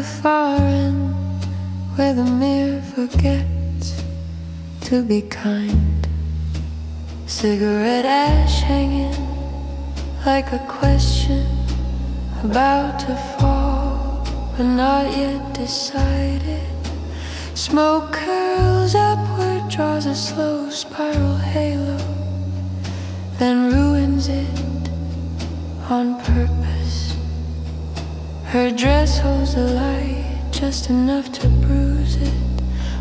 far end where the mirror forgets to be kind. Cigarette ash hanging like a question about to fall but not yet decided. Smoke curls upward, draws a slow spiral halo, then ruins it on purpose. Her dress holds the light just enough to bruise it.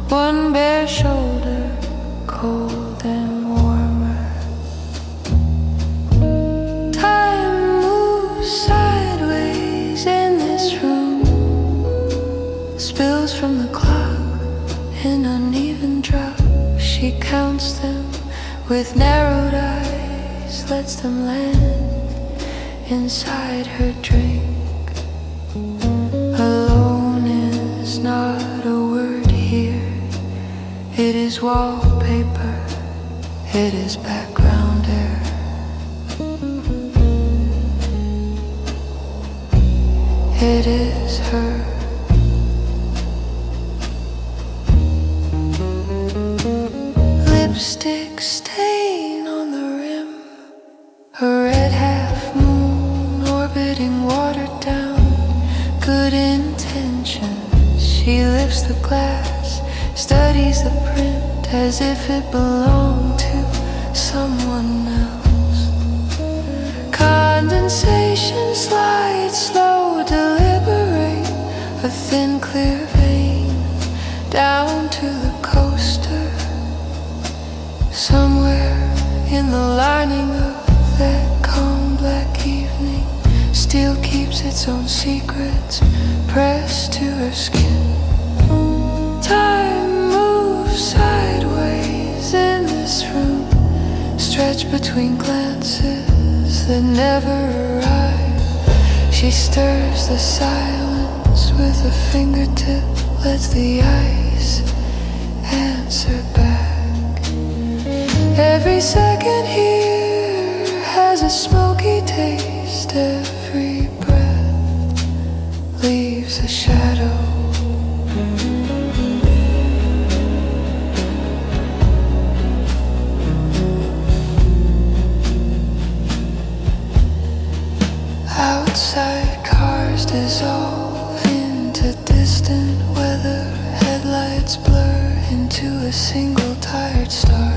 One bare shoulder, cold and warmer. Time moves sideways in this room, spills from the clock in uneven drops. She counts them with narrowed eyes, lets them land inside her drink. Alone is not a word here. It is wallpaper, it is background air. It is her. Lipstick stain on the rim, a red half moon orbiting watered down. Good intentions. She lifts the glass, studies the print as if it belonged to someone else. Condensation slides slow, deliberate, a thin clear vein down to the coaster. Somewhere in the lining of that calm black evening, steel keeps its own secrets pressed to her skin. Time moves sideways in this room, stretched between glances that never arrive. She stirs the silence with a fingertip, lets the ice answer back. Every second here has a smoky taste. Every breath leaves a shadow. Outside cars dissolve into distant weather. Headlights blur into a single tired star.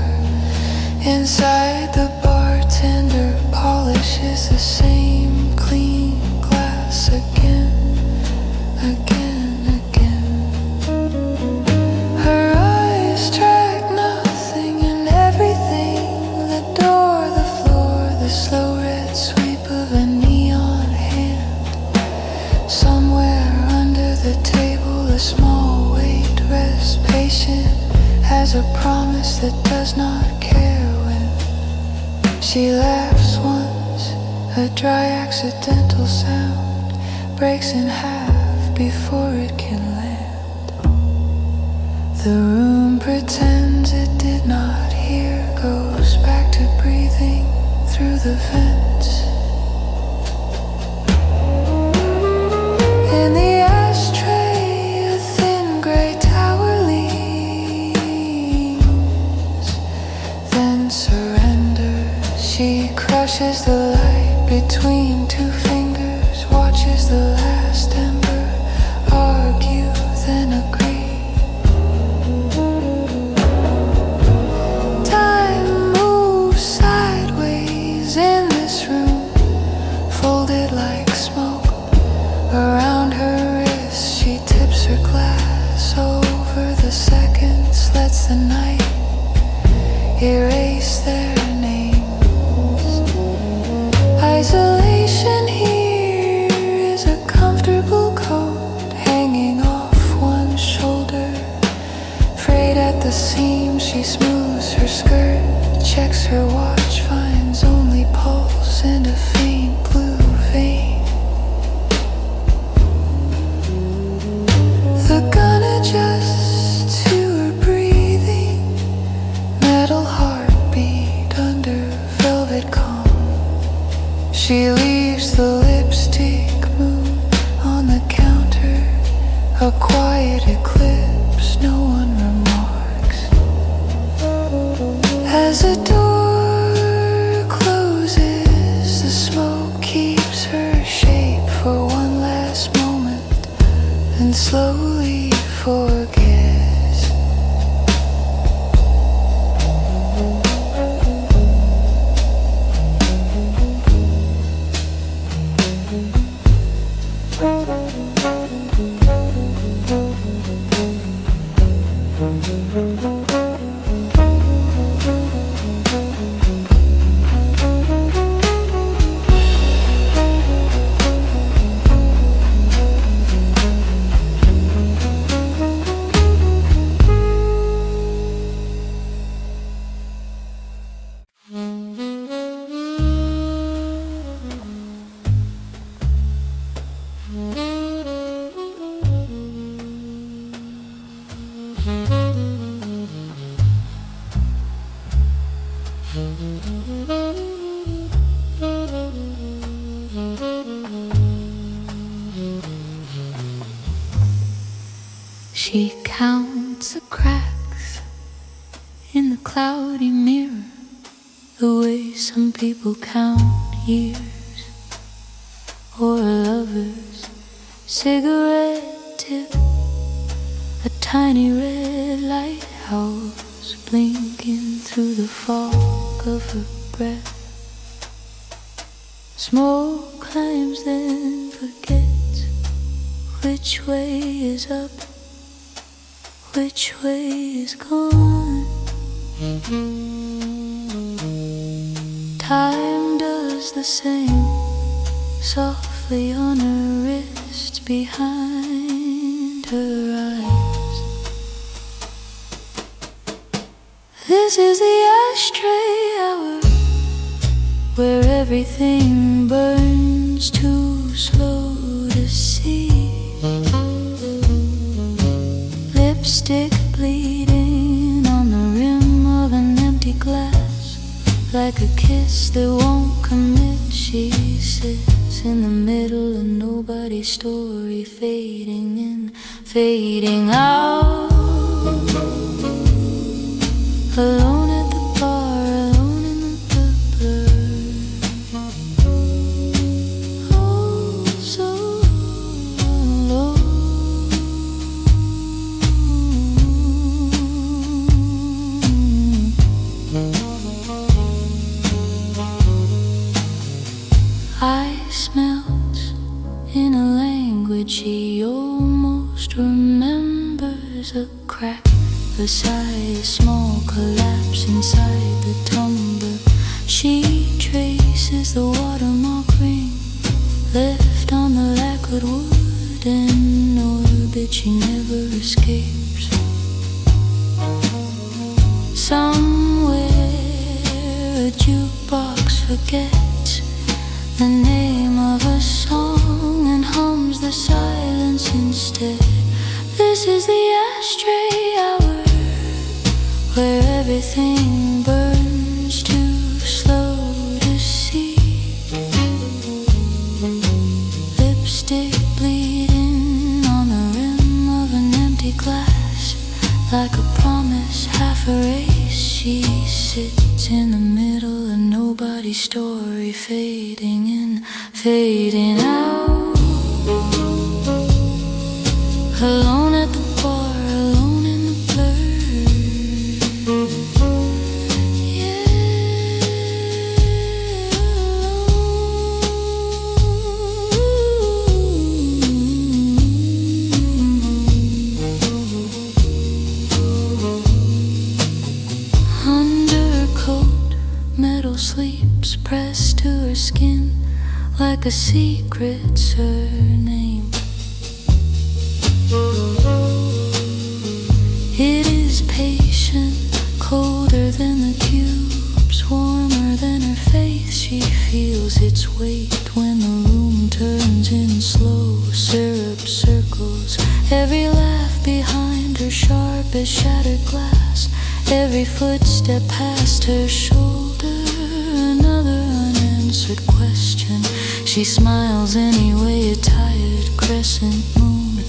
Inside the bartender polishes the same clean glass again, again, again. Her eyes track nothing and everything. The door, the floor, the slow red sweep of a neon hand. Somewhere under the table a small weight rests patient as a promise that does not care. She laughs once, a dry accidental sound breaks in half before it can land. The room pretends it did not hear, goes back to breathing through the vents. In the ashtray, a thin gray tower leans, then surrenders. She crushes the light between two fingers, watches the last ember argue, then agree. Time moves sideways in this room, folded like smoke around her wrist. She tips her glass over the seconds, lets the night erase their names. Isolation here is a comfortable coat hanging off one shoulder. Frayed at the seams, she smooths her skirt, checks her watch, finds only pulse and a faint blue vein. The gun adjusts to her breathing, metal heartbeat under velvet calm. She leaves the lipstick moon on the counter, quiet eclipse, no one remarks. As a door closes, the smoke keeps her shape for one last moment, then slowly forgets. She counts the cracks in the cloudy mirror, the way some people count years, or a lover's cigarette tip, a tiny red lighthouse blinking through the fog of her breath. Smoke climbs then forgets which way is up, which way is gone. Time does the same, softly on her wrist, behind her eyes. This is the ashtray hour, where everything burns too slow to see. Lipstick bleeding on the rim of an empty glass, like a kiss that won't commit. She sits in the middle of nobody's story, fading in, fading out. Alone at the bar, alone in the blur. Oh, so alone. Ice melts in a language she almost remembers. A crack, a sigh, a small collapse inside the tumbler. She traces the watermark ring left on the lacquered wood, and orbit she never escapes. Somewhere a jukebox forgets the name of a song and hums the silence instead. This is the ashtray hour, where everything burns too slow to see. Lipstick bleeding on the rim of an empty glass, like a promise half erased. She sits in the middle of nobody's story, fading in, fading out. Alone at the bar, alone in the blur. Yeah, alone. Undercoat, metal sleeps pressed to her skin like a secret surname. It is patient, colder than the cubes, warmer than her faith. She feels its weight when the room turns in slow syrup circles. Every laugh behind her sharp as shattered glass, every footstep past her shoulder, another unanswered question. She smiles anyway, a tired crescent moon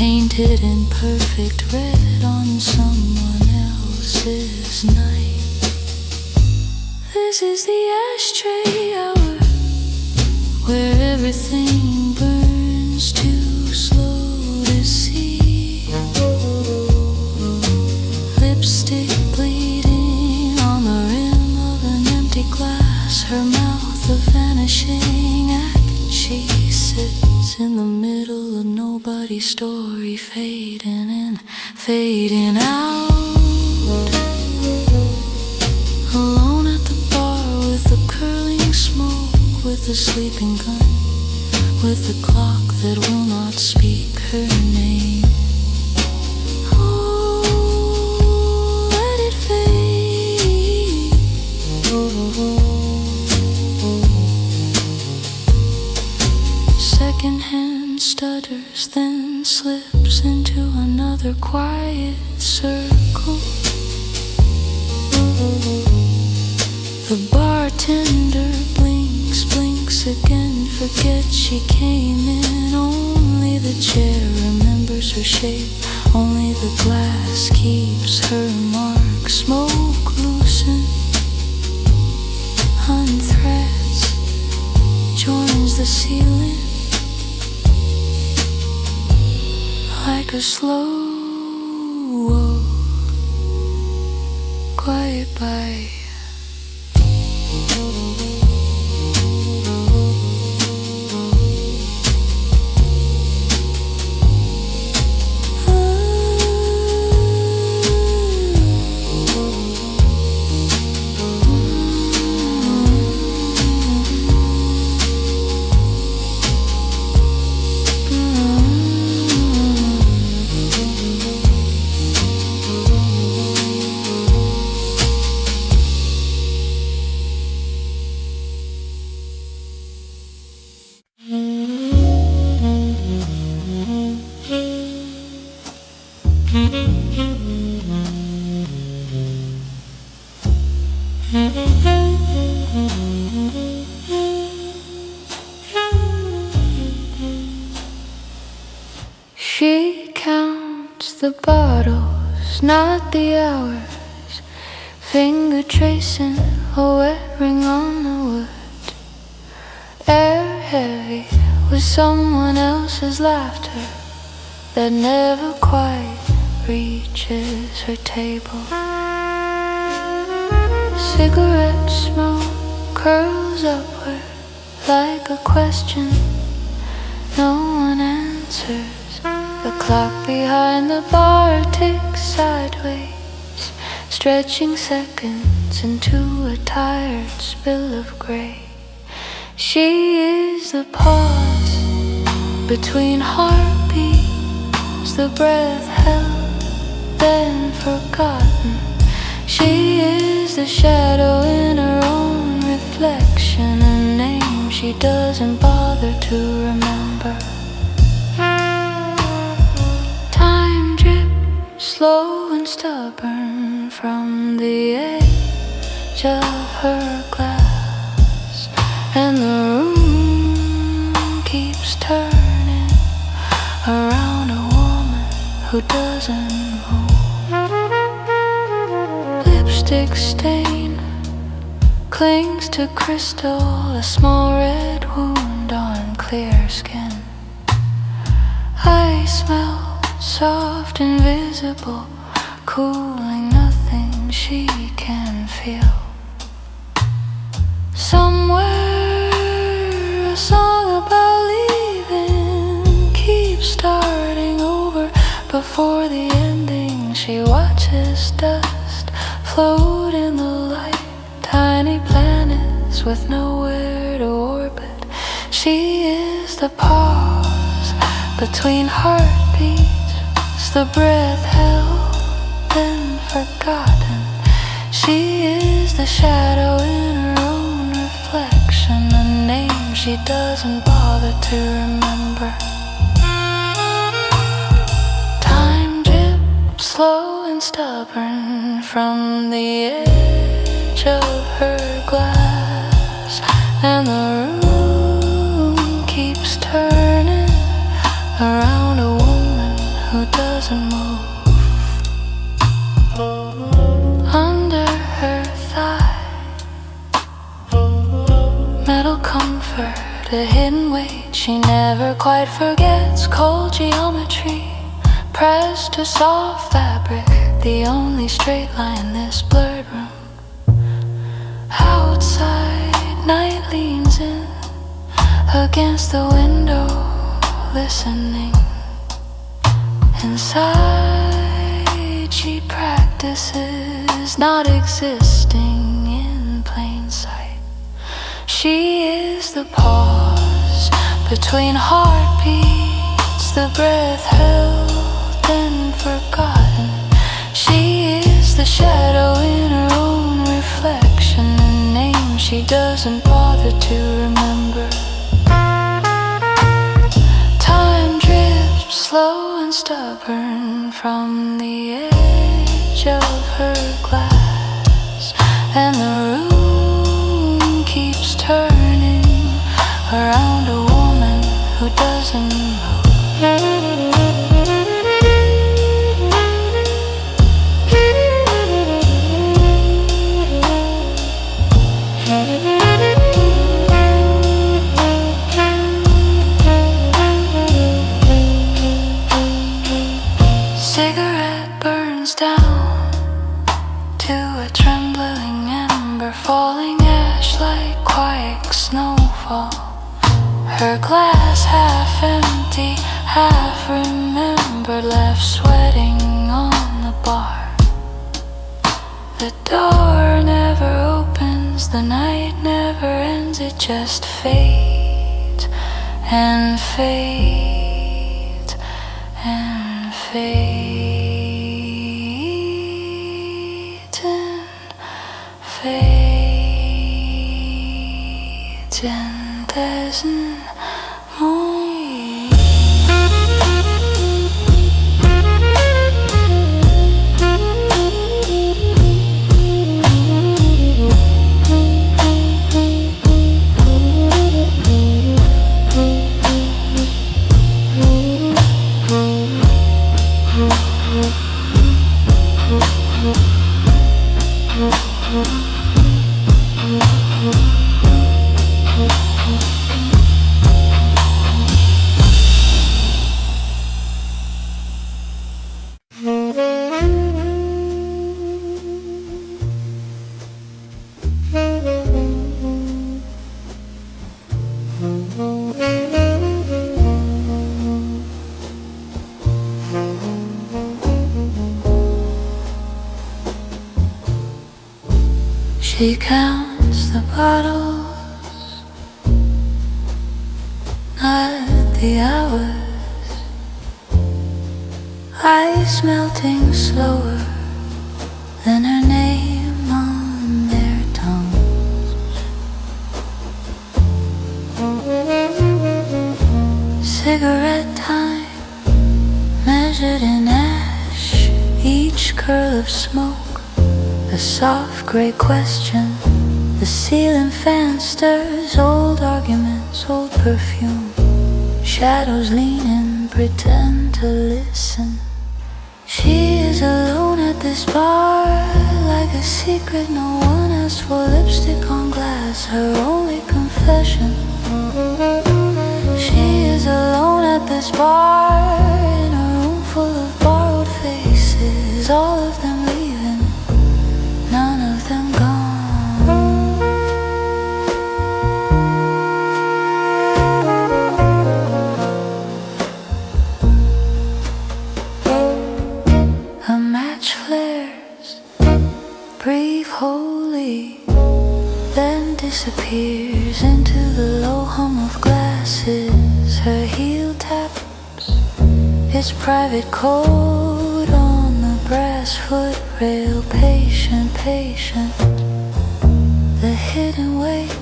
painted in perfect red on someone else's night. This is the ashtray hour, where everything burns too slow to see. Lipstick bleeding on the rim of an empty glass, her mouth a vanishing act. She sits in the middle of nobody's story, fading in, fading out. Alone at the bar with the curling smoke, with the sleeping gun, with the clock that will not speak her name. Oh, let it fade. Secondhand stutters, then slips into another quiet circle. The bartender blinks again, forgets she came in. Only the chair remembers her shape, only the glass keeps her mark. Smoke loosen, unthreads, joins the ceiling like a slow, quiet bite. She counts the bottles, not the hours, finger tracing a wet ring on the wood. Air heavy with someone else's laughter that never quite reaches her table. Cigarette smoke curls upward like a question no one answers. The clock behind the bar ticks sideways, stretching seconds into a tired spill of gray. She is the pause between heartbeats, the breath held, then forgotten. She is the shadow in her own reflection, a name she doesn't bother to remember. Time drips slow and stubborn from the edge of her glass, and the room keeps turning around a woman who doesn't move. Lipstick stain clings to crystal, a small red wound on clear skin. I smell soft, invisible, cooling, nothing she can feel. Somewhere a song about leaving keeps starting over before the ending. She watches dust float in the light, tiny planets with nowhere to orbit. She is the pause between heartbeats, the breath held, then forgotten. She is the shadow in her own reflection, a name she doesn't bother to remember. Time drips slow and stubborn from the edge of her glass, and the room keeps turning around a woman doesn't move. Under her thigh, metal comfort, a hidden weight she never quite forgets. Cold geometry pressed to soft fabric, the only straight line this blurred room. Outside, night leans in against the window, listening. Inside, she practices not existing in plain sight. She is the pause between heartbeats, the breath held and forgotten. She is the shadow in her own reflection, a name she doesn't bother to remember. Time drifts slow and stubborn from the edge of her glass, and the room keeps turning around a woman who doesn't move. Cigarette burns down to a trembling ember, falling ash like quiet snowfall. Her glass half empty, half remembered, left sweating on the bar. The door never opens, the night never ends, it just fades and fades and fades and fades, and there's no She counts the bottles, not the hours. Ice melting slower than her name on their tongues. Cigarette time measured in ash, each curl of smoke a soft grey question. The ceiling fan stirs old arguments, old perfume. Shadows lean in, pretend to listen. She is alone at this bar, like a secret no one asked for. Lipstick on glass, her only confession. She is alone at this bar, in a room full of borrowed faces, all of them leaving, none of them gone. A match flares, brief, holy, then disappears into the low hum of glasses. Her heel taps its private code on the brass footrail. Patient, patient, the hidden weight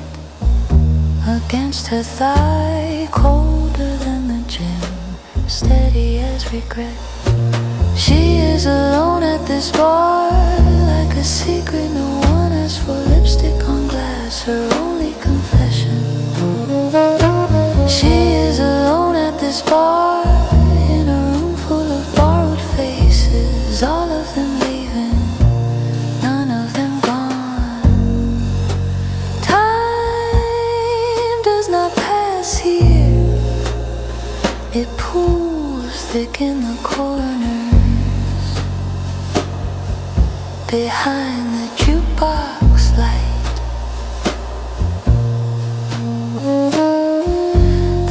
against her thigh, colder than the gym, steady as regret. She is alone at this bar, like a secret no one asked for. Lipstick on glass, her only confession. She is alone at this bar, in a room full of borrowed faces. It pools thick in the corners behind the jukebox light.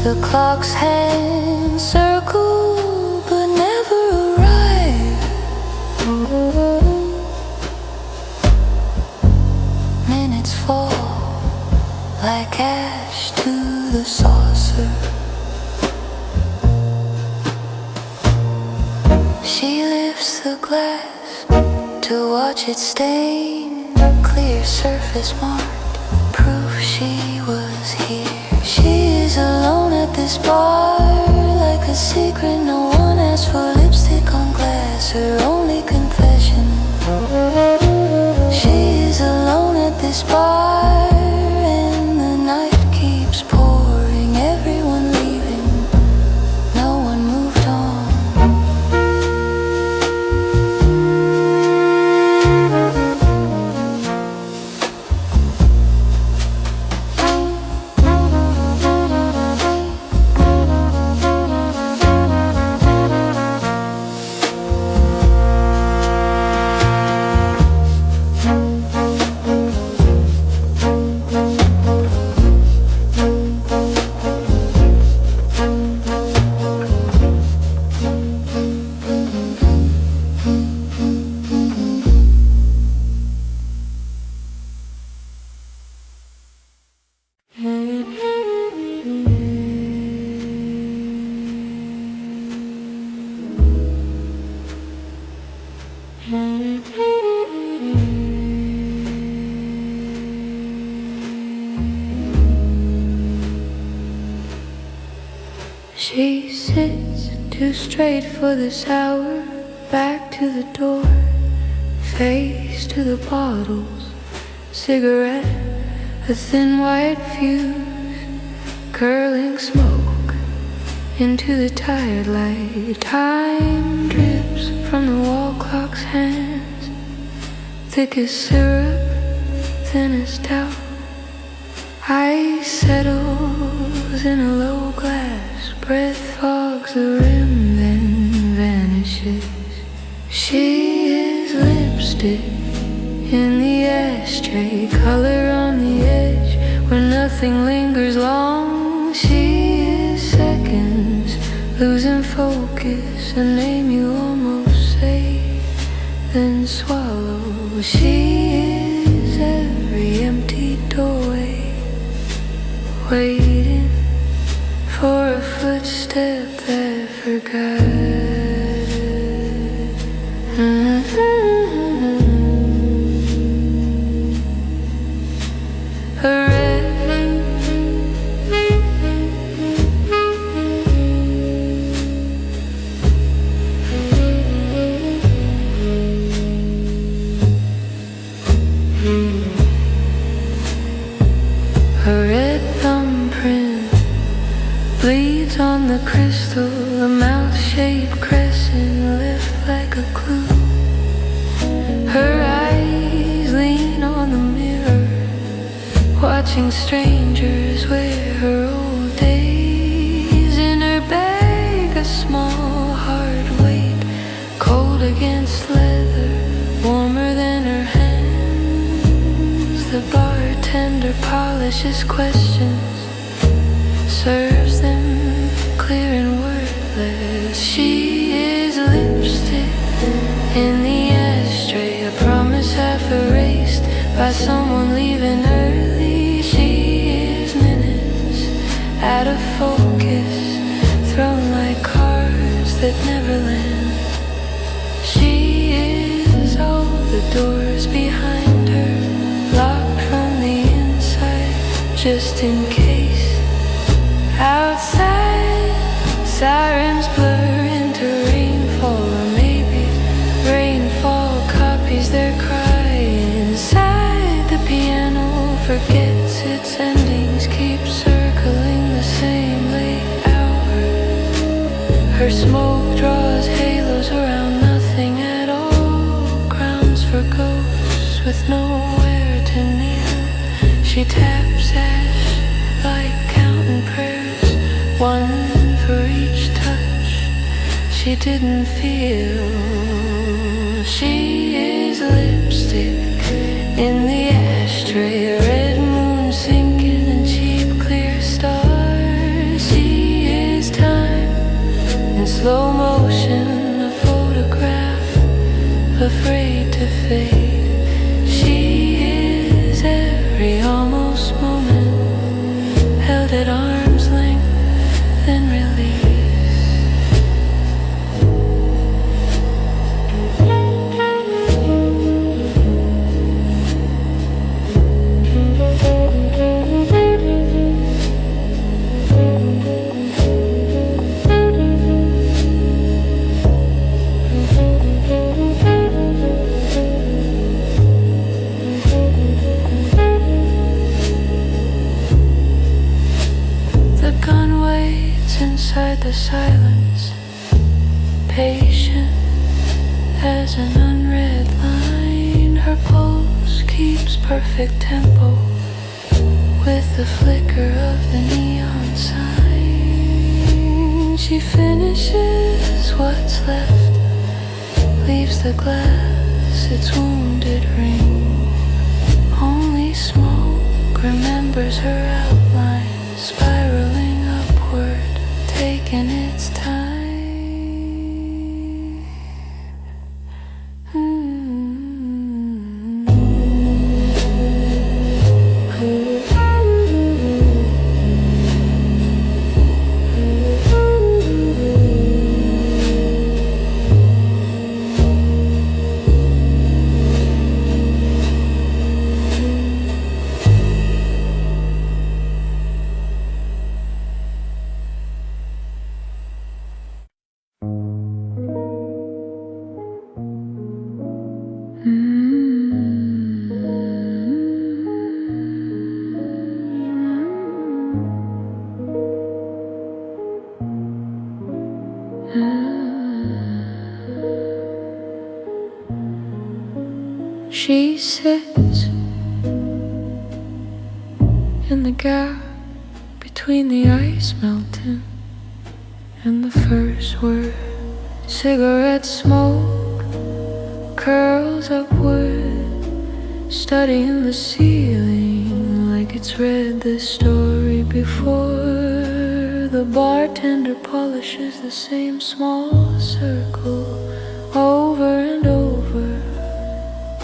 The clock's hands circle but never arrive. Minutes fall like ash to the saucer. She lifts the glass to watch it stain, clear surface marked, proof she was here. She is alone at this bar, like a secret no one asked for. Lipstick on glass, her only confession. She is alone at this bar, and the night keeps pouring. Everyone leaving, no one moved on. She sits too straight for this hour, back to the door, face to the bottles, cigarette, a thin white fuse, curling smoke into the tired light. Time drips from the wall clock's hands, thick as syrup, thin as doubt. Ice settles in a low glass, breath fogs the rim, then vanishes. She is lipstick in the ashtray, color on the edge where nothing lingers long. She is seconds, losing focus, a name you almost say, then swallow. She is every empty doorway, waiting for a footstep that forgot. A red thumbprint bleeds on the crystal, a mouth-shaped crescent left like a clue. Her eyes lean on the mirror, watching strangers wear her old days. In her bag a small hard weight, cold against leather, warmer than her hands. The bartender polishes questions, serves them clear and wordless. She is lipstick in the ashtray, a promise half erased by someone leaving early. She is minutes out of focus, thrown like cards that never land. She is all the doors behind her, locked from the inside, just in case. Outside, sirens blur into rainfall, or maybe rainfall copies their cry. Inside, the piano forgets its endings, keeps circling the same late hour. Her smoke draws halos around nothing at all, grounds for ghosts with nowhere to kneel. She taps ash like counting prayers, one for each time. she didn't feel. She is lipstick in the ashtray, a red moon sinking and cheap clear stars. She is time in slow motion, a photograph afraid to fade. She is every almost moment held at arm's length, then released. Inside the silence, patient as an unread line, her pose keeps perfect tempo with the flicker of the neon sign. She finishes what's left, leaves the glass its wounded ring. Only smoke remembers her outline, spiraling upward, taking its time. She sits in the gap between the ice melting and the first word. Cigarette smoke curls upward, studying the ceiling like it's read this story before. The bartender polishes the same small circle over and over,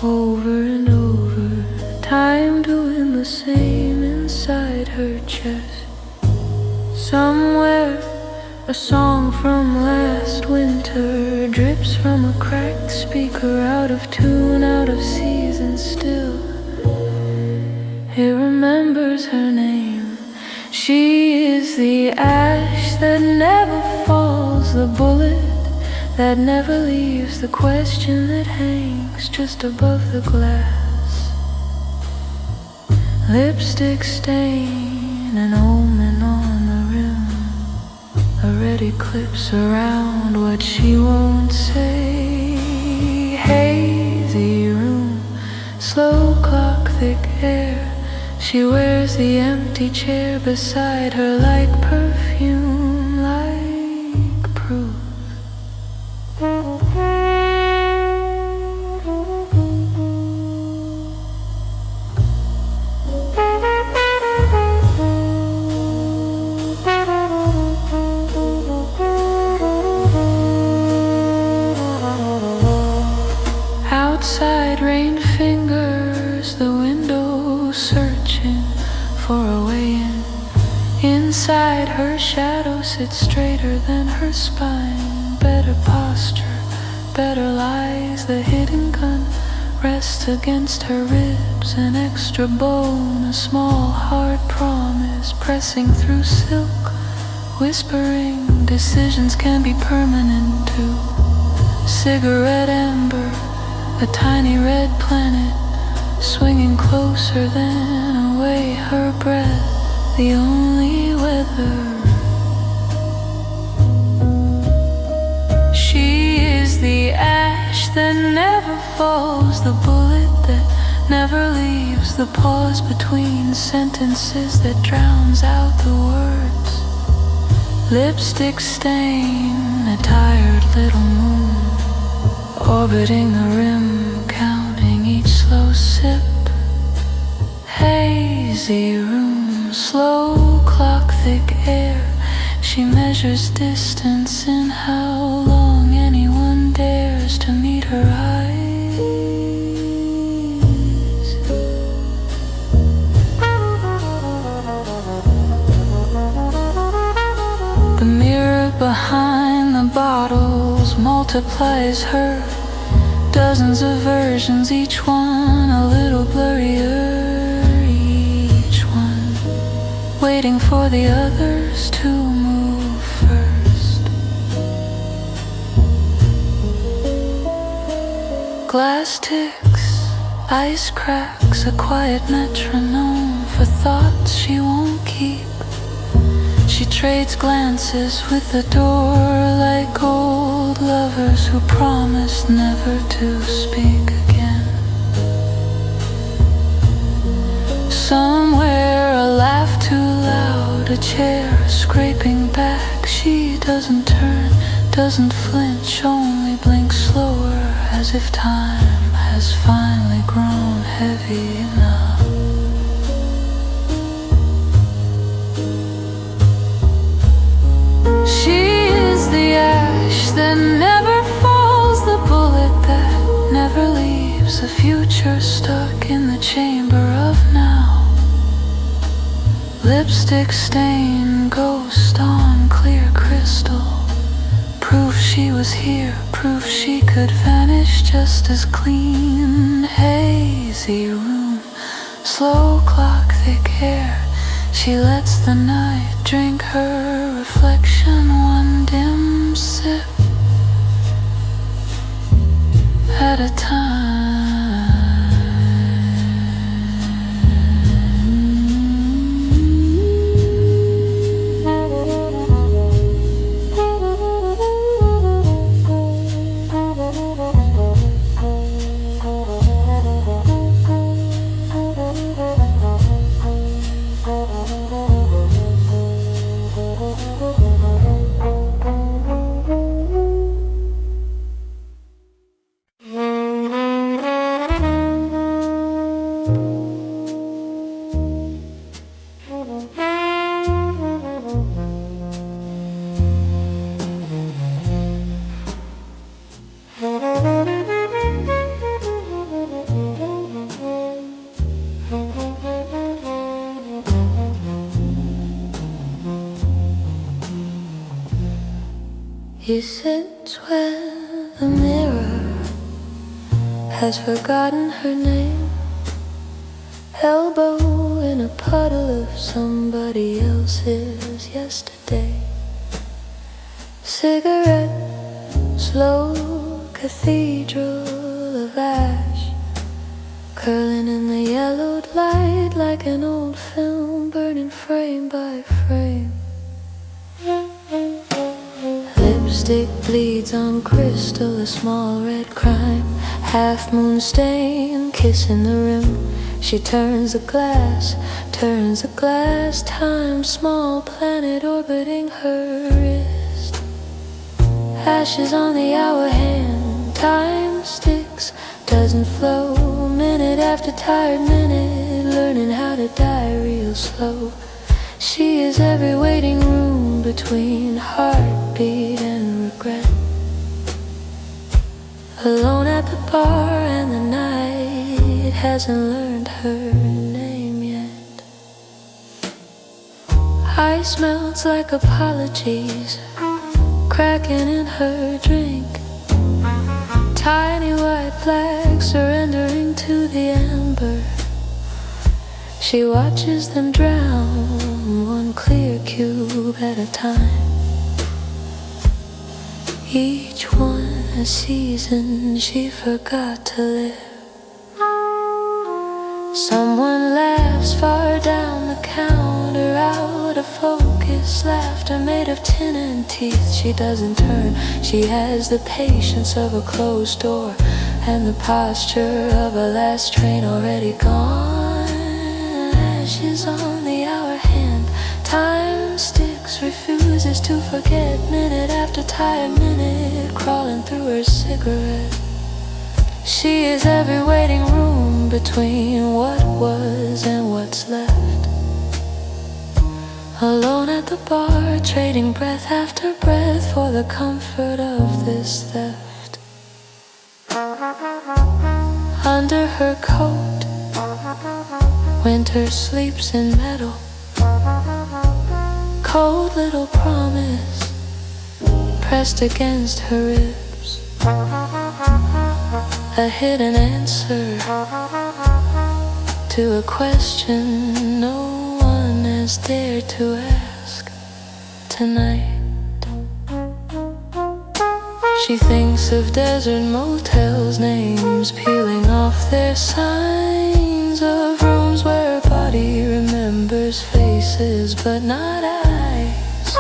over and over, time doing the same inside her chest. Somewhere a song from last winter drips from a cracked speaker, out of tune, out of season still. It remembers her name. She is the ash that never falls, the bullet that never leaves, the question that hangs just above the glass. Lipstick stain, an omen on the rim, a red eclipse around what she won't say. Hazy room, slow clock, thick air. She wears the empty chair beside her like perfume, like proof. Outside rain fingers the window, searching for a way in. Inside her shadow sits straighter than her spine. Better posture, better lies. The hidden gun rests against her ribs. An extra bone, a small hard promise pressing through silk, whispering decisions can be permanent too. Cigarette ember, a tiny red planet swinging closer than away, her breath the only weather. She is the ash that never falls, the bullet that never leaves, the pause between sentences that drowns out the words. Lipstick stain, a tired little moon, orbiting the rim, counting each slow sip. Hazy room, slow clock, thick air. She measures distance in how long anyone dares to meet her eyes. The mirror behind the bottles multiplies her. Dozens of versions, each one a little blurrier. Each one waiting for the others to move first. Glass ticks, ice cracks, a quiet metronome for thoughts she won't keep. She trades glances with the door like old lovers who promised never to speak again. Somewhere a laugh too loud, a chair scraping back. She doesn't turn, doesn't flinch, only blinks slower, as if time has finally grown heavy enough. She is the ash that never falls, the bullet that never leaves, a future stuck in the chamber of now. Lipstick stain, ghost on clear crystal. Proof she was here, proof she could vanish just as clean. Hazy room, slow clock, thick hair. She lets the night drink her reflection, one dim sip at a time. He sits where the mirror has forgotten her name, elbow in a puddle of somebody else's yesterday. Cigarette, slow cathedral of ash, curling in the yellowed light like an old film, burning frame by frame. Lipstick bleeds on crystal, a small red crime, half moon stain, kissing the rim. She turns the glass, time, small planet orbiting her wrist. Ashes on the hour hand, time sticks, doesn't flow. Minute after tired minute, learning how to die real slow. She is every waiting room between heartbeat and regret. Alone at the bar and the night hasn't learned her name yet. Ice melts like apologies, cracking in her drink. Tiny white flags surrendering to the amber. She watches them drown, one clear cube at a time. Each one a season she forgot to live. Someone laughs far down the counter, out of focus, laughter made of tin and teeth. She doesn't turn, she has the patience of a closed door and the posture of a last train already gone. Ashes on the hour hand, time sticks, refuse refuses to forget. Minute after tired minute, crawling through her cigarette. She is every waiting room between what was and what's left. Alone at the bar, trading breath after breath for the comfort of this theft. Under her coat, winter sleeps in metal. Cold little promise pressed against her ribs. A hidden answer to a question no one has dared to ask tonight. She thinks of desert motels, names peeling off their signs, of rooms where her body remembers faces but not eyes,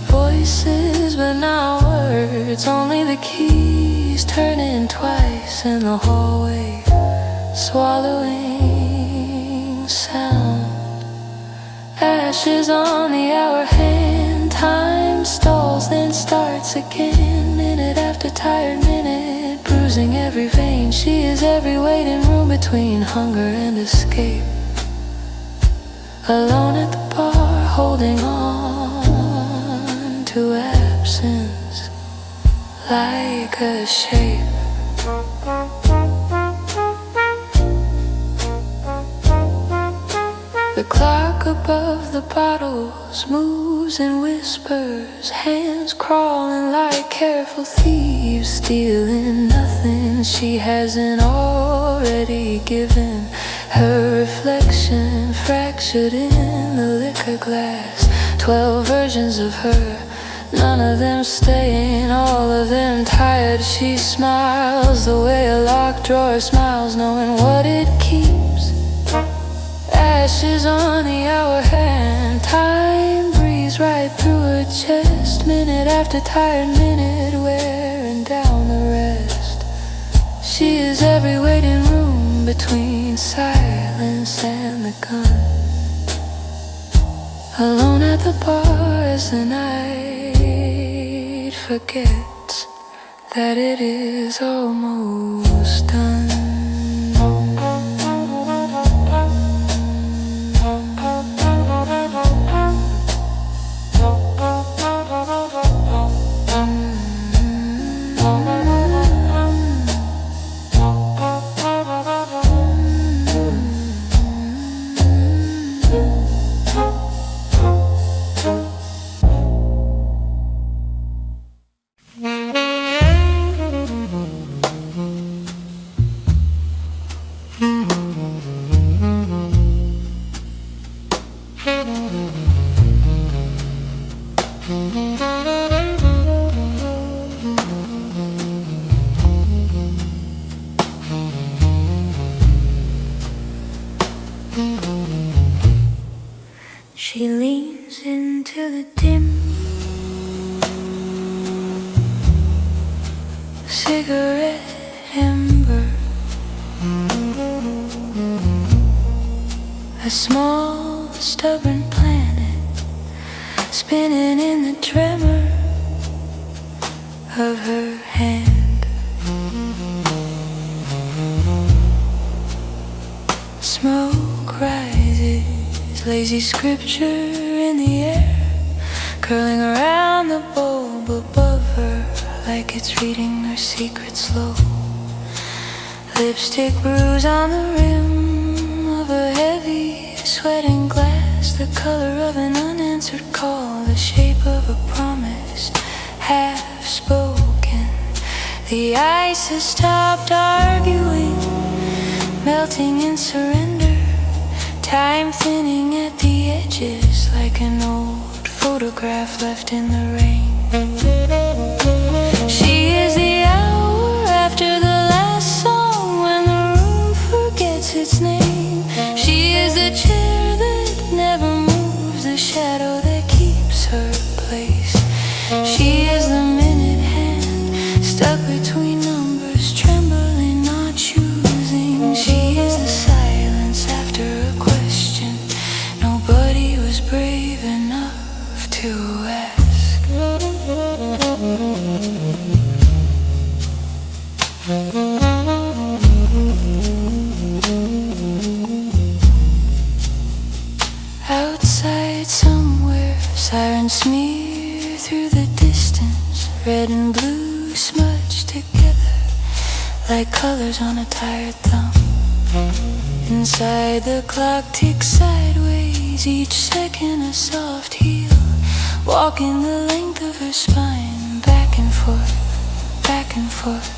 voices but not words, only the keys turning twice in the hallway, swallowing sound. Ashes on the hour hand, time stalls then starts again. Minute after tired minute, bruising every vein. She is every waiting room between hunger and escape. Alone at the bar, holding on to absence like a shape. The clock above the bottles moves and whispers, hands crawling like careful thieves, stealing nothing she hasn't already given. Her reflection fractured in the liquor glass. 12 versions of her, none of them staying, all of them tired. She smiles the way a locked drawer smiles, knowing what it keeps. Ashes on the hour hand, time breathes right through her chest. Minute after tired minute, wearing down the rest. She is every waiting room between silence and the gun. Alone at the bar as the night forgets that it is almost done. She leans into the dim, cigarette ember, a small stubborn planet spinning in the tremor of her hand. Smoke rises, lazy scripture in the air, curling around the bulb above her like it's reading her secret slow. Lipstick bruise on the rim of a heavy sweating glass, the color of an unanswered call, the shape of a promise half spoken. The ice has stopped arguing, melting in surrender, time thinning at the edges like an old photograph left in the rain. She is the hour after the last song when the room forgets its name. She is the chair that never moves, the shadow that keeps her place. She is the minute hand stuck between numbers, trembling, not choosing. She is the silence after a question. Nobody was brave enough Sirens smear through the distance, red and blue smudged together like colors on a tired thumb. Inside the clock ticks sideways, each second a soft heel, walking the length of her spine, back and forth, back and forth.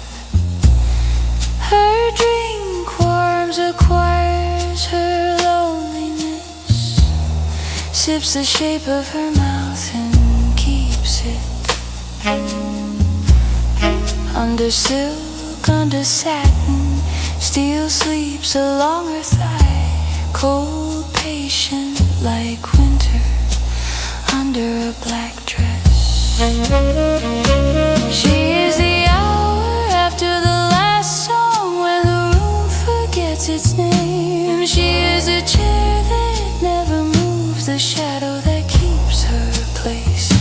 Her drink warms, acquires her loneliness, sips the shape of her mouth and keeps it. Under silk, under satin, steel sleeps along her thigh, cold, patient like winter under a black dress. She is the hour after the last song when the room forgets its name. She is a chair that never moves, the shadow that keeps her place.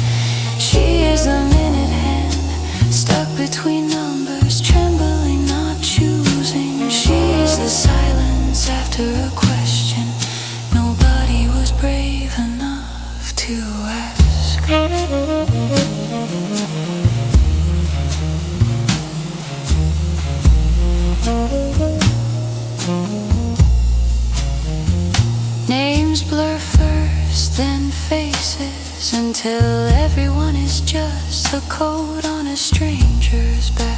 She is the minute hand, stuck between numbers, trembling, not choosing. She is the silence after a question nobody was brave enough to ask. Names blur first, then faces, until everyone is just a coat on a stranger's back.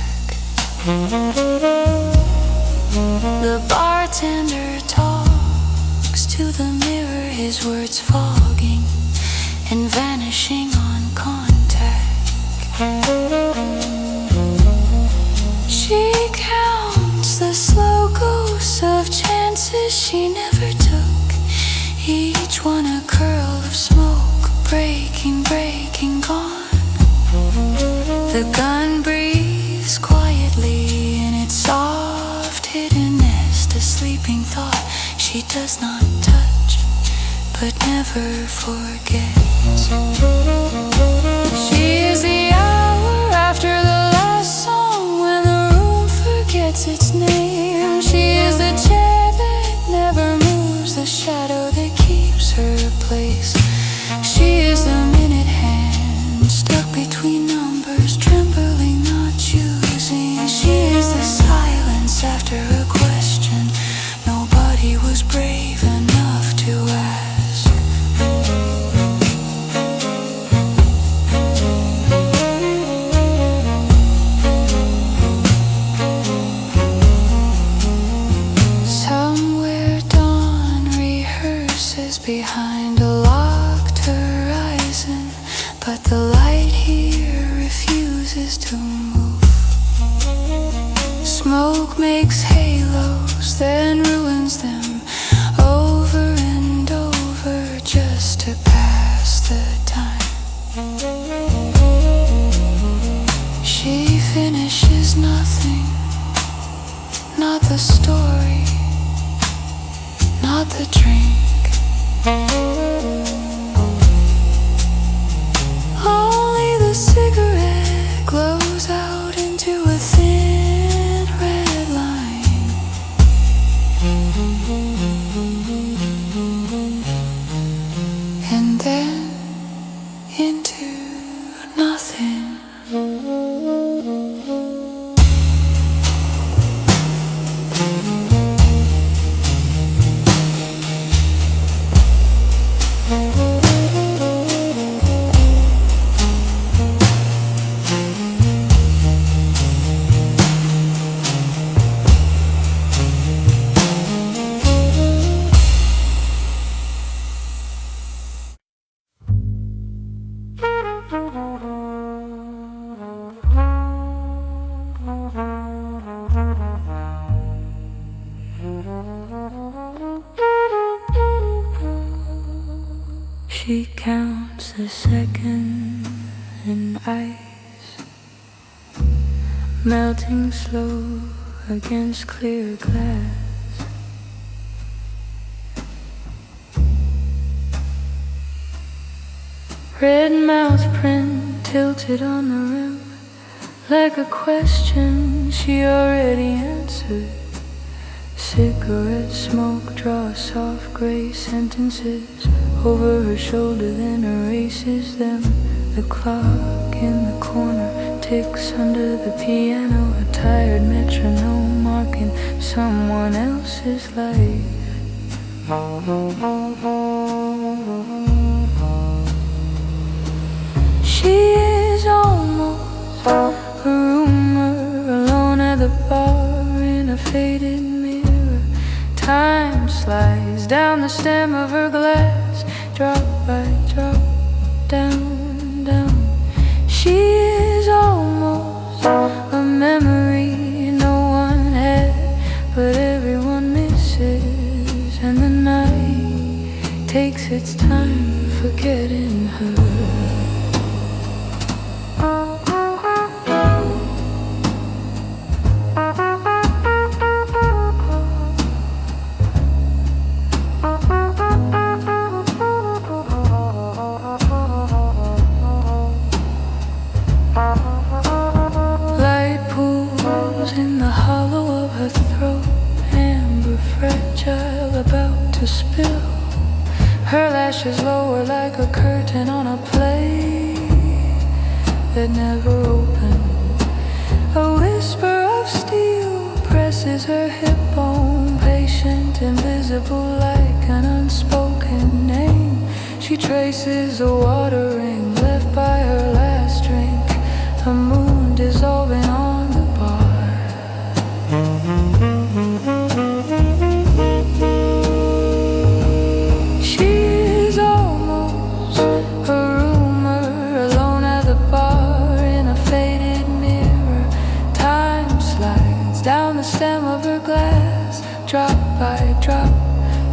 The bartender talks to the mirror, his words fogging and vanishing on contact. She counts the slow ghosts of chances she never took, each one a curl of smoke, breaking, breaking, gone. The gun breathes quietly in its soft hidden nest, a sleeping thought she does not touch but never forgets. She is the hour after the last song when the room forgets its name. She is the chair that never moves, the shadow that keeps her place. She is the minute hand, stuck between numbers, trembling, not choosing. She is the silence after a question nobody was brave enough to ask. Somewhere dawn rehearses behind a locked horizon, but the light here refuses to move. Smoke makes halos, then ruins them over and over just to pass the time. She finishes nothing, not the story, not the drink. Only the cigarette glows out into a thin red line. And then into nothing. She counts the seconds in ice, melting slow against clear glass. Red mouth print tilted on the rim, like a question she already answered. Cigarette smoke draws soft gray sentences over her shoulder, then erases them. The clock in the corner ticks under the piano, a tired metronome marking someone else's life. She is almost a rumor, alone at the bar in a faded mirror. Time slides down the stem of her glass, drop by drop, down, down. She is almost a memory no one had, but everyone misses, and the night takes its time forgetting her. Her lashes lower like a curtain on a play that never opened. A whisper of steel presses her hip bone, patient, invisible, like an unspoken name. She traces the watering left by her last drink, the moon dissolving on the bar. Down the stem of her glass, drop by drop,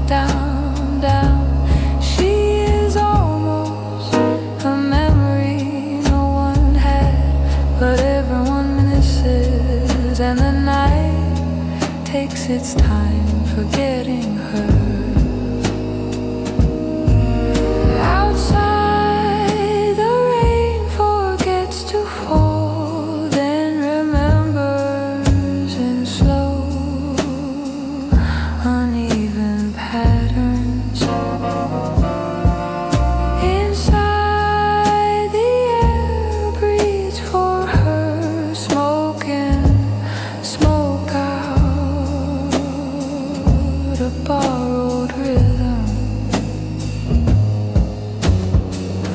down, down. She is almost a memory no one had, but everyone misses, and the night takes its time forgetting her. Outside, the rain forgets to fall, then remembers in slow, uneven patterns. Inside, the air breathes for her, smoking smoke out a borrowed rhythm.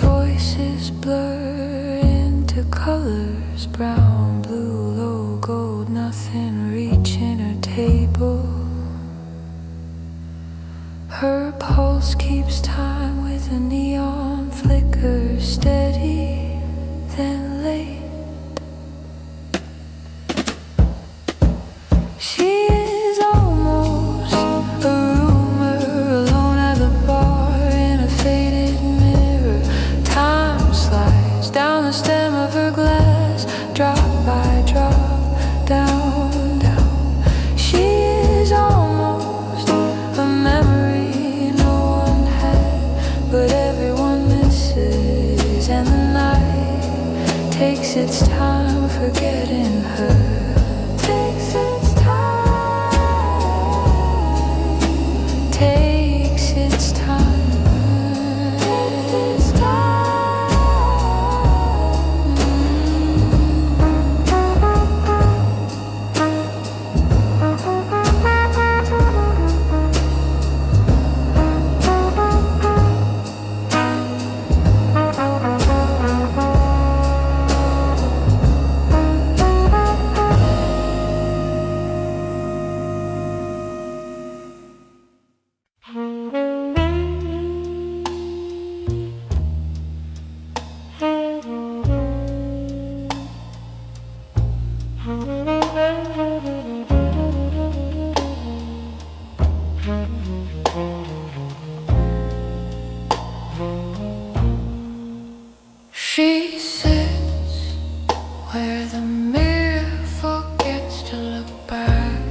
Voices blur into colors, brown, blue, low, gold, nothing reaching her table. Her pulse keeps time with a neon flicker, steady, then late. She is almost a rumor, alone at the bar in a faded mirror. Time slides down the stem of her glass, drop by drop, down, down. She is almost a memory no one had, but everyone misses, and the night takes its time forgetting her. Takes its time, takes its time, takes its time. She sits where the mirror forgets to look back,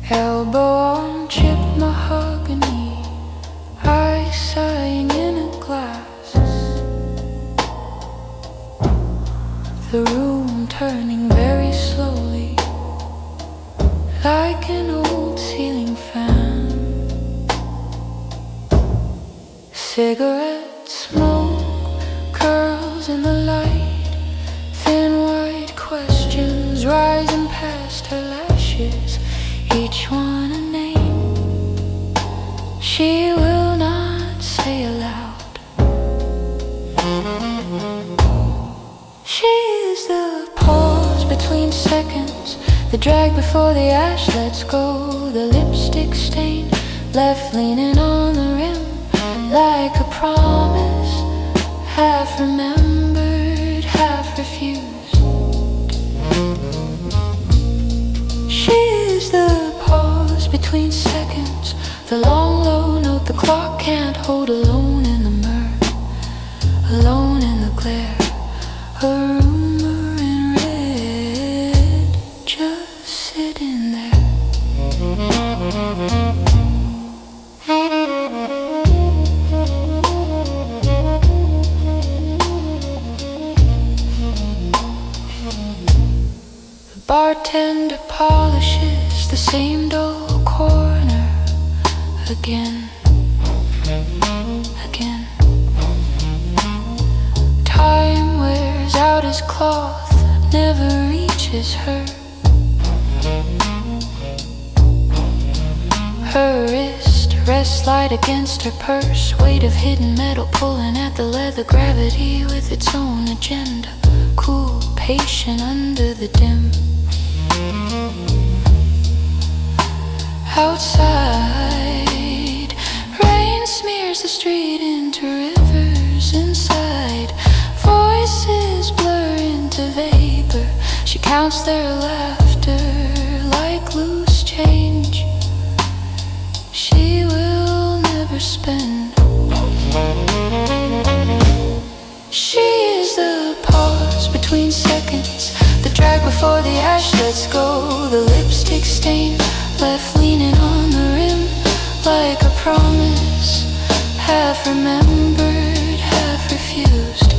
elbow on chipped mahogany, eyes sighing in a glass. The room turning very slowly, like an old ceiling fan. Cigarette smoke curls in the light. Thin white questions rising past her lashes, each one a name she will not say aloud. She is the pause between seconds, the drag before the ash lets go, the lipstick stain left leaning on the rim like a promise, half remembered, half refused. She is the pause between seconds, the long low note the clock can't hold, alone in the mirror, alone in the glare. A rumor in red, just sitting there. The bartender polishes the same dull corner again, again. Time wears out his cloth, never reaches her. Her wrist rests light against her purse, weight of hidden metal pulling at the leather, gravity with its own agenda, cool, patient under the dim. Outside, rain smears the street into rivers. Inside, voices blur into vapor. She counts their laughter like loose change she will never spend. She is the pause between seconds, the drag before the ash lets go, the lipstick stain left leaning on the rim like a promise, half remembered, half refused.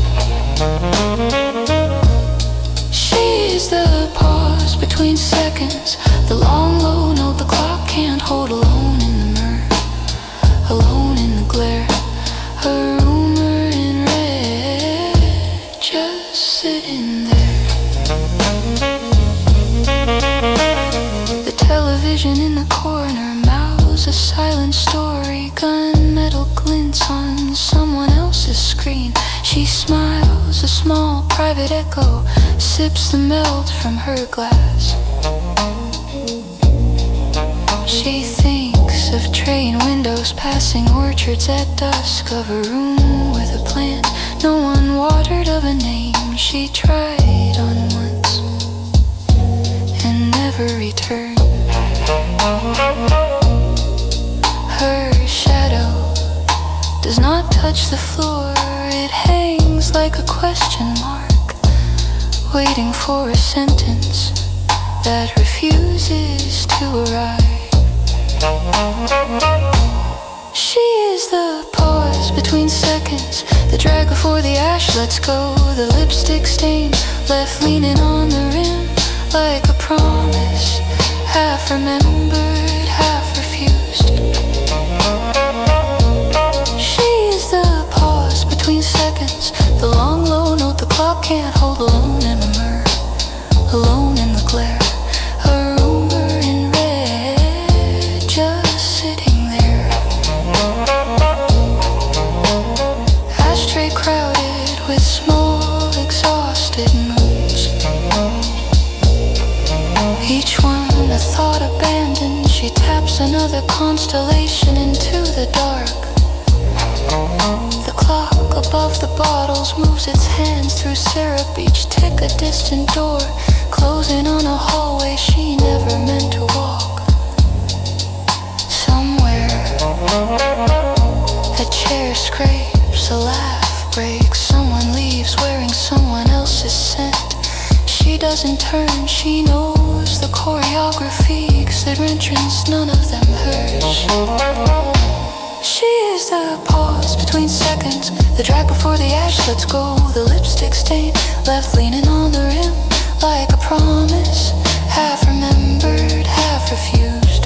She is the pause between seconds, the long low note the clock can't hold, alone in the mirror, alone in the glare. A rumor in red, just sitting there. The television in the corner mouths a silent story, gunmetal glints on someone else's screen. She smiles, a small private echo sips the melt from her glass. She thinks of train windows passing orchards at dusk, of a room with a plant no one watered, of a name she tried on once and never returned. Her shadow does not touch the floor, it hangs like a question mark, waiting for a sentence that refuses to arrive. She is the pause between seconds, the drag before the ash lets go, the lipstick stain left leaning on the rim like a promise, half remembered, half refused. She is the pause between seconds, the long low note the clock can't hold, alone in the mirror, alone in the glare. A rumor in red, just sitting there. Ashtray crowded with small exhausted moons, each one a thought abandoned. She taps another constellation into the dark. The clock above the bottles moves its hands through syrup, each tick a distant door, closing on a hallway she never meant to walk. Somewhere, a chair scrapes, a laugh breaks, someone leaves wearing someone else's scent. She doesn't turn, she knows the choreography, 'cause their entrance, none of them hers. She is the pause between seconds, the drag before the ash lets go, the lipstick stain left leaning on the rim like a promise, half remembered, half refused.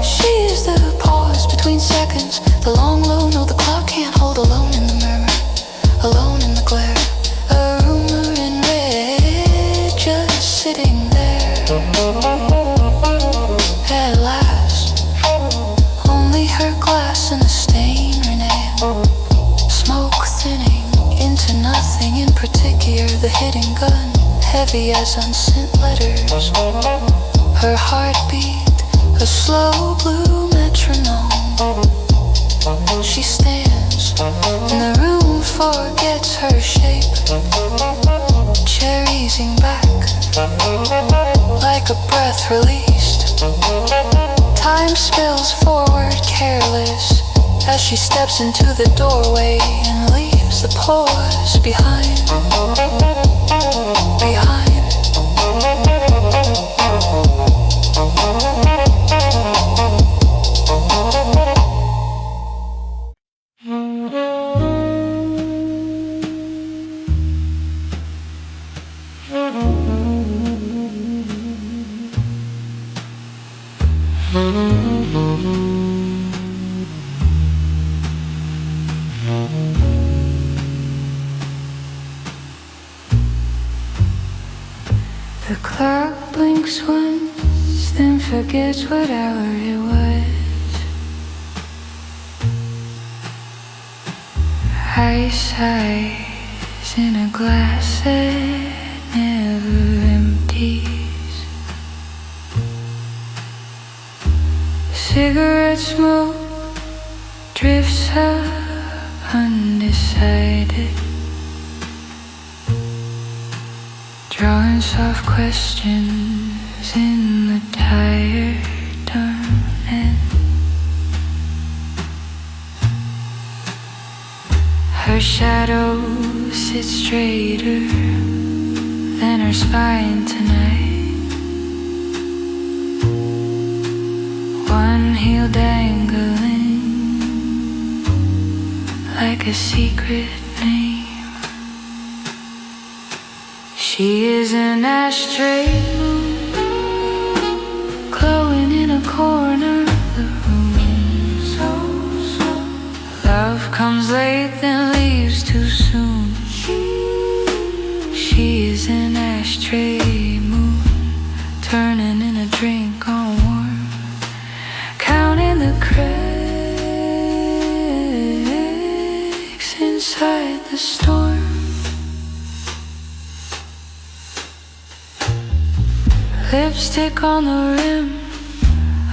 She is the pause between seconds, the long hear the hidden gun, heavy as unsent letters. Her heartbeat, a slow blue metronome. She stands, and the room forgets her shape. Chair easing back, like a breath released. Time spills forward careless, as she steps into the doorway and leaves the pause behind. The clock blinks once, then forgets what hour it was. Ice in a glass that never empties. Cigarette smoke drifts up undecided, drawing soft questions in the tired darkness. Her shadow sits straighter than her spine tonight, one heel dangling like a secret name. She is an ashtray moon, glowing in a corner of the room. So love comes late, then leaves too soon. She is an ashtray moon, turning in a drink on warm, counting the cracks inside the storm. Lipstick on the rim,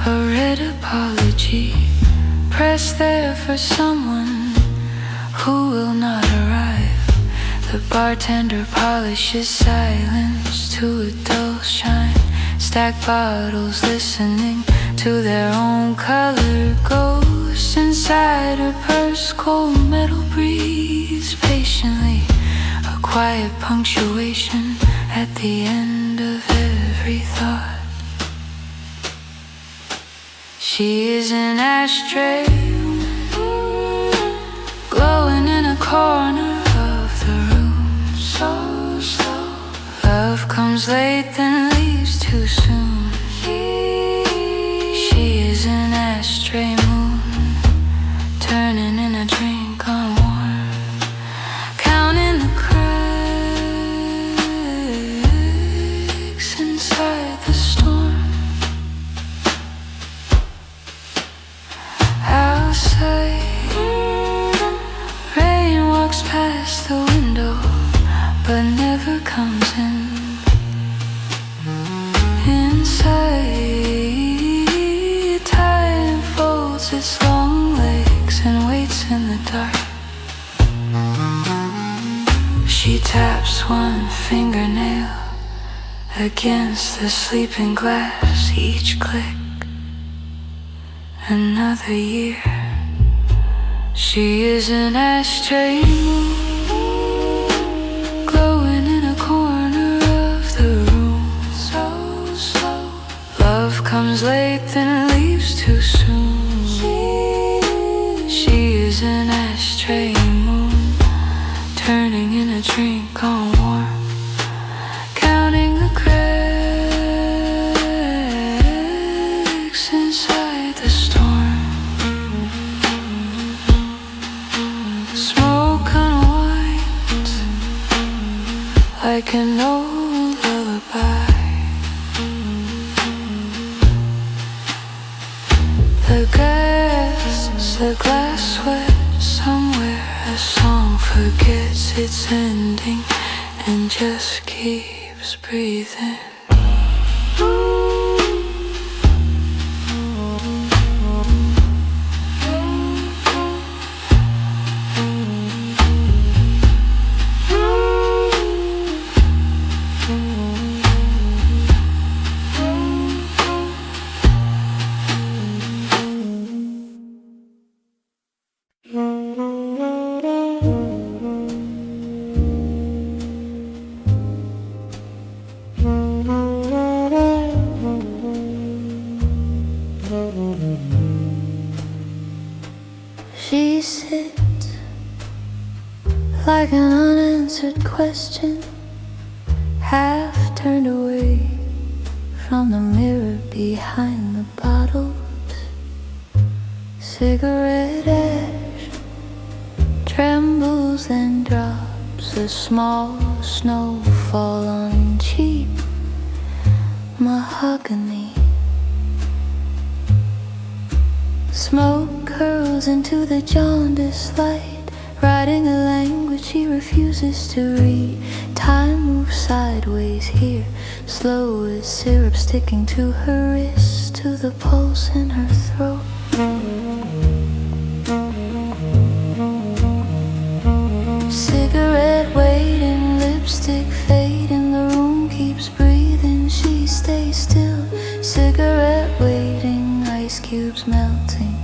a red apology, pressed there for someone who will not arrive. The bartender polishes silence to a dull shine, stacked bottles listening to their own color ghosts inside her purse. Cold metal breathes patiently, a quiet punctuation at the end of every thought. She is an ashtray, glowing in a corner of the room. So slow, love comes late, then leaves too soon. She is an ashtray moon, turning in a drink on warm, counting the cracks inside the storm. Outside, rain walks past the window, but never comes in. Inside, time folds its long legs and waits in the dark. She taps one fingernail against the sleeping glass, each click another year. She is an ashtray moon, glowing in a corner of the room. So slow, love comes late, then leaves too soon. She is an ashtray moon, turning in a drink on warm, counting the cracks inside the storm. Smoke unwinds like an old lullaby. The glass wet somewhere, a song forgets its ending and just keeps breathing. She sits like an unanswered question, half turned away from the mirror behind the bottles. Cigarette ash trembles and drops a small snowfall on cheap mahogany. Smoke curls into the jaundiced light, writing a language she refuses to read. Time moves sideways here, slow as syrup sticking to her wrist, to the pulse in her throat. Cigarette waiting, lipstick fading, the room keeps breathing, she stays still. Cigarette waiting, ice cubes melting,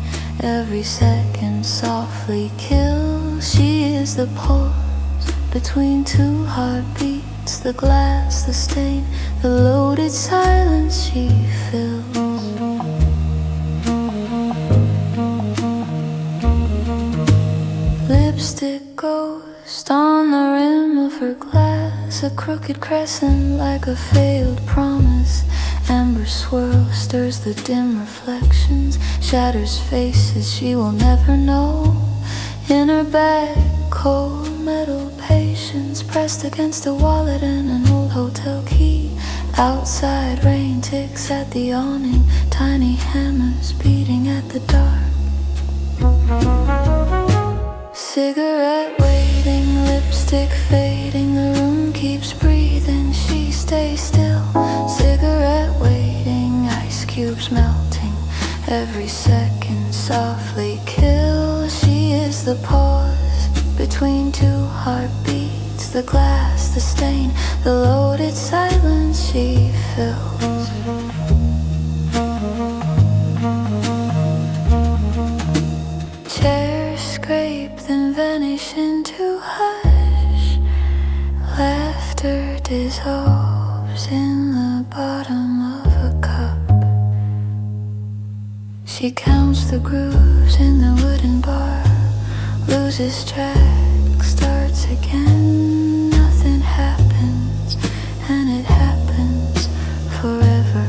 every second softly kills. She is the pause between two heartbeats, the glass, the stain, the loaded silence she fills. Lipstick ghost on the rim of her glass, a crooked crescent like a failed promise. Amber swirl stirs the dim reflections, shatters faces she will never know. In her bag, cold metal patience pressed against a wallet and an old hotel key. Outside, rain ticks at the awning, tiny hammers beating at the dark. Cigarette waiting, lipstick fading, the room keeps breathing, she stays still. Cigarette waiting, ice cubes melting, every second softly kills. She is the pause between two heartbeats, the glass, the stain, the loaded silence she fills. Chairs scrape then vanish into hush. Laughter dissolves in the bottom of a cup. She counts the grooves in the wooden bar, loses track, starts again. Nothing happens, and it happens forever.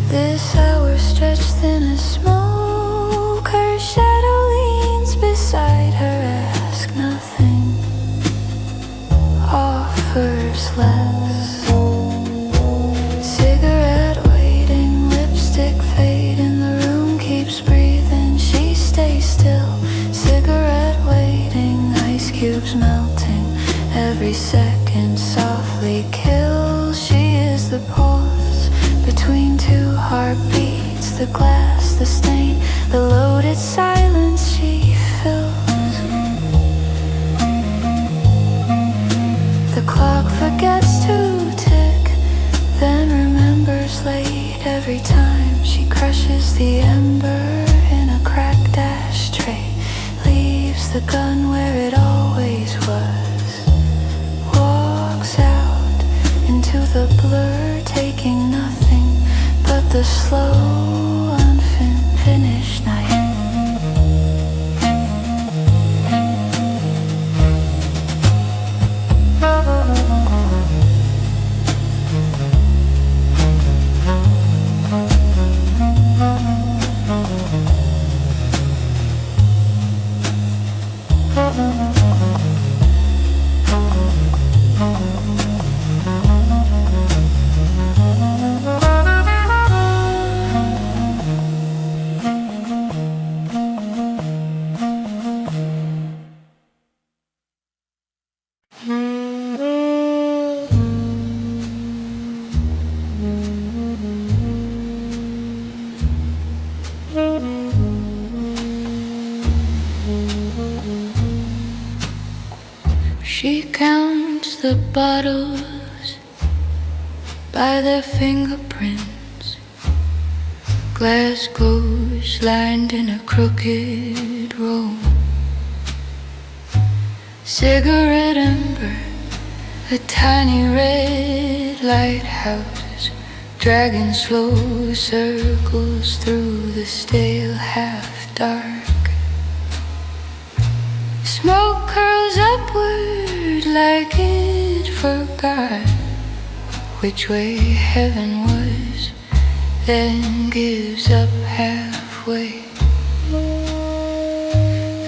This hour stretched thin as smoke, her shadow leans beside her. Ask nothing, offers less. Cigarette waiting, lipstick fading, the room keeps breathing, she stays still. Cigarette waiting, ice cubes melting, every second softly kills. She is the pause between two heartbeats, the glass, the stain, the loaded silence she fills. The clock forgets to tick, then remembers late every time she crushes the ember in a cracked ashtray. Leaves the gun where it always was, walks out into the blur, taking nothing but the slow, unfinished night. the bottles by their fingerprints. Glass goes lined in a crooked row. Cigarette ember, a tiny red lighthouse, dragging slow circles through the stale half-dark. Smoke curls upward like it forgot which way heaven was, then gives up halfway.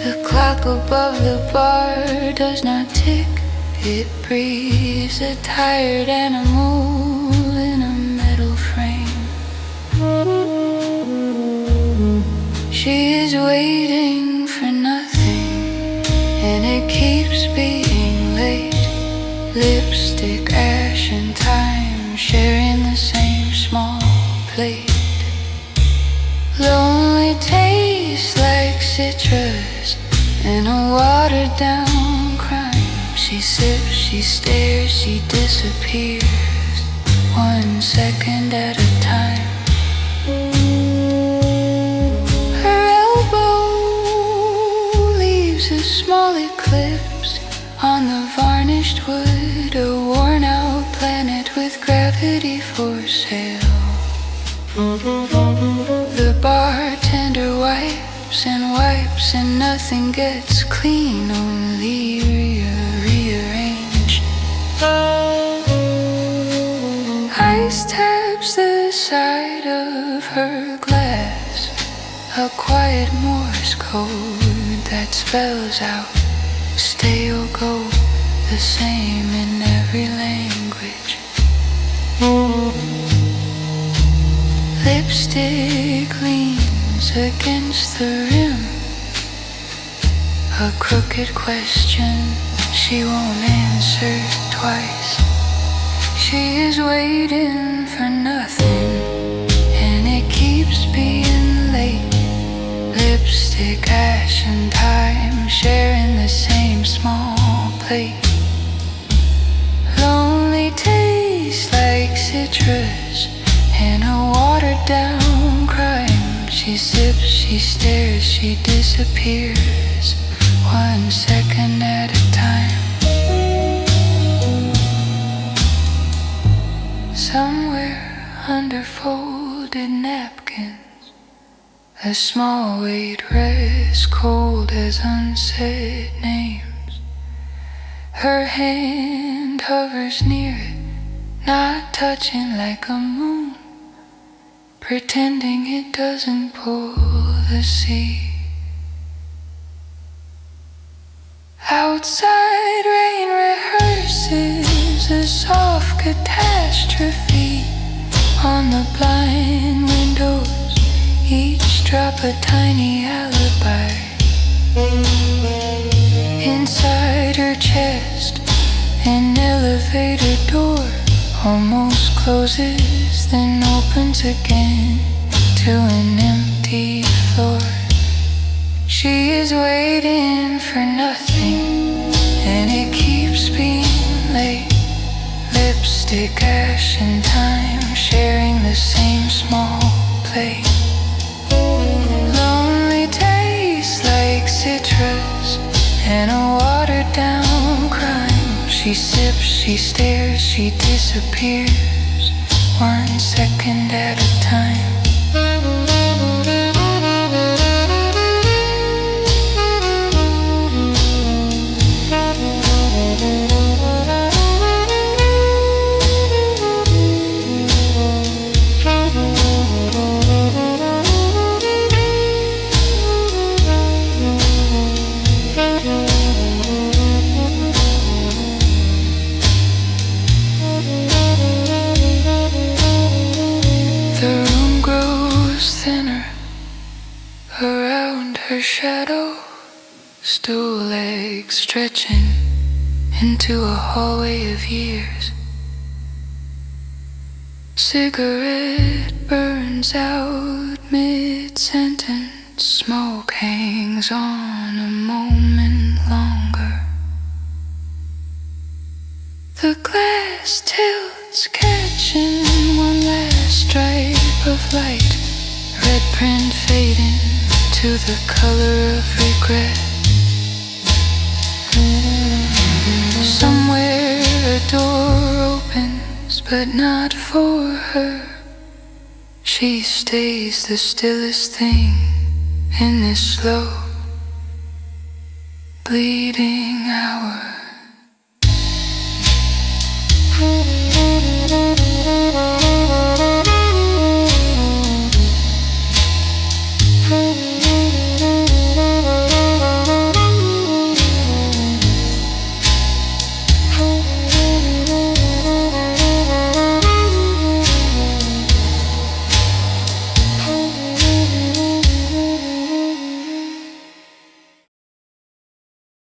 The clock above the bar does not tick, it breathes a tired animal in a metal frame. She is waiting for nothing, and it keeps being late. Lipstick, ash and time, sharing the same small plate. Lonely tastes like citrus in a watered down crime. She sips, she stares, she disappears, 1 second at a time. Her elbow leaves a small eclipse on the varnished wood, a worn out planet with gravity for sale. The bartender wipes and wipes and nothing gets clean, only rearranged. Ice taps the side of her glass, a quiet Morse code that spells out stay or go, the same in every language. Lipstick leans against the rim, a crooked question she won't answer twice. She is waiting for nothing, and it keeps being late. Lipstick, ash and time, sharing the same small plate. Lonely tastes like citrus in a watered down crime. She sips, she stares, she disappears, 1 second at a time. Somewhere under folded napkins, a small weight rests cold as unsaid names. Her hand hovers near it, not touching like a moon, pretending it doesn't pull the sea. Outside rain rehearses a soft catastrophe on the blind windows, each drop a tiny alibi. Inside her chest, an elevator door almost closes, then opens again to an empty floor. She is waiting for nothing, and it keeps being late. Lipstick, ash and time, sharing the same small plate. Lonely tastes like citrus and a watered down crime. She sips, she stares, she disappears, 1 second at a time. Her shadow, stool legs stretching into a hallway of years. Cigarette burns out mid-sentence, smoke hangs on a moment longer. light, red print fading to the color of regret. Somewhere a door opens, but not for her. She stays the stillest thing in this slow bleeding hour.